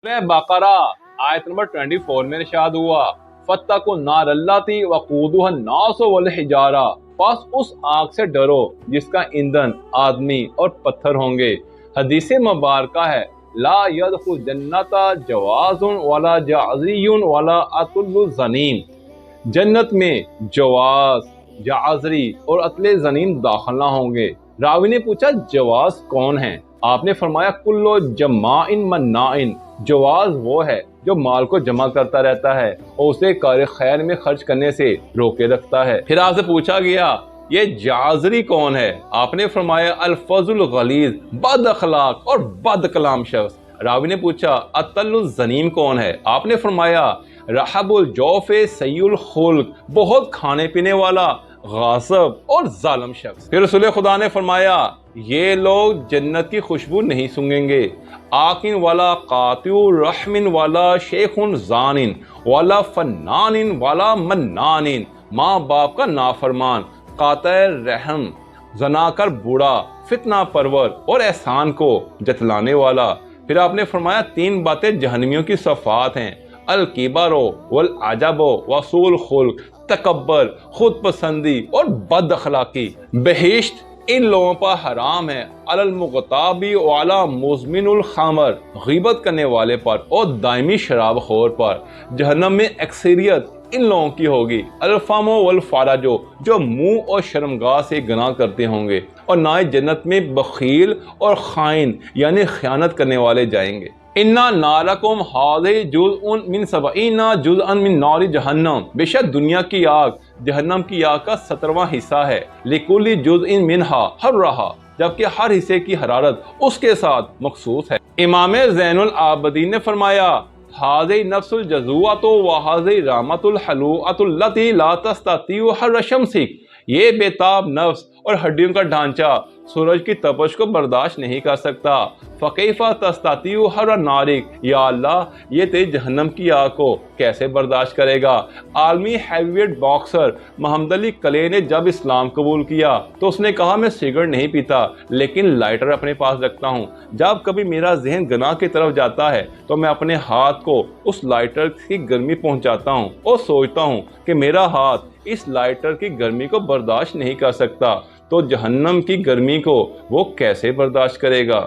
सूरह बकरा आयत नंबर 24 में इरशाद हुआ, फत्तकु नारल्लती वक़ूदुहा अन्नास वल हिजारा, बस उस आग से डरो जिसका ईंधन आदमी और पत्थर होंगे। हदीस मुबारका है, ला यदखुल जन्नता जवाजुन वला जाज़ियुन वला अतुल्लु ज़नीम, जन्नत में जवाज, जाज़री और अतले ज़नीम दाखिल ना होंगे। रावी ने पूछा, जवाज कौन है? आपने फरमाया, कुल्लो जमाइन मन्नाइन, जवाज वो है जो माल को जमा करता रहता है और उसे कार खैर में खर्च करने से रोके रखता है। फिर आपसे पूछा गया, ये जाज़री कौन है? आपने फरमाया, अल्फजुल गलीज, बद अखलाक और बद कलाम शख्स। रावी ने पूछा, अतल्लु ज़नीम कौन है? आपने फरमाया, रहबुल जौफे सय्युल खुल्क, बहुत खाने पीने वाला, गासिब और जालिम शख्स। फिर रसूल खुदा ने फरमाया, ये लोग जन्नत की खुशबू नहीं सूंघेंगे। आकिन वाला कातिउ रहमिन वाला शेखुन जानिन वाला फन्नानिन वाला मन्नानिन, माँ बाप का नाफरमान, कातर रहम, जनाकर बूढ़ा, फितना परवर और एहसान को जतलाने वाला। फिर आपने फरमाया, तीन बातें जहन्नमियों की सफ़ात हैं, अल किबरो वल अजबो वसूल खुल्क, तकब्बर, खुद पसंदी और बद अखलाकी। बहिश्त इन लोगों पर हराम है, अलल मुगताबी वाला मुज़मिनुल खमर, गीबत करने वाले पर और दायमी शराब खोर पर। जहन्नम में अक्सरियत इन लोगों की होगी, अल्फामो वल फाराजो, जो मुंह और शर्मगाह से गुनाह करते होंगे, और ना ही जन्नत में बखील और खाइन यानी खयानत करने वाले जाएंगे। इन्ना नारकुम हाज़िही जुज़उन मिन सबईना जुज़अन मिन नारी जहन्नम, बेशक दुनिया की आग जहन्नम की आग का 17वां हिस्सा है। लिकुल्ली जुज़इन मिनहा हर्रहा, जबकि हर हिस्से की हरारत उसके साथ मखसूस है। इमाम ज़ैनुल आबदीन ने फरमाया, हाज़िही नफ्सुल जज़ुअतो व हाज़िही रामतुल हलूअतुल लती ला तस्ततिउ हर्र शम्सिक, ये बेताब नफ्स और हड्डियों का ढांचा सूरज की तपश को बर्दाश्त नहीं कर सकता। फ़कैफ़ा तस्तातिउ हर्र नारिक, या अल्लाह, ये तेज जहन्नम की आग को कैसे बर्दाश्त करेगा। आलमी हैवीवेट बॉक्सर मोहम्मद अली कले ने जब इस्लाम कबूल किया तो उसने कहा, मैं सिगरेट नहीं पीता लेकिन लाइटर अपने पास रखता हूँ। जब कभी मेरा जहन गुनाह की तरफ जाता है तो मैं अपने हाथ को उस लाइटर की गर्मी पहुँचाता हूँ और सोचता हूँ कि मेरा हाथ इस लाइटर की गर्मी को बर्दाश्त नहीं कर सकता, तो जहन्नम की गर्मी को वो कैसे बर्दाश्त करेगा।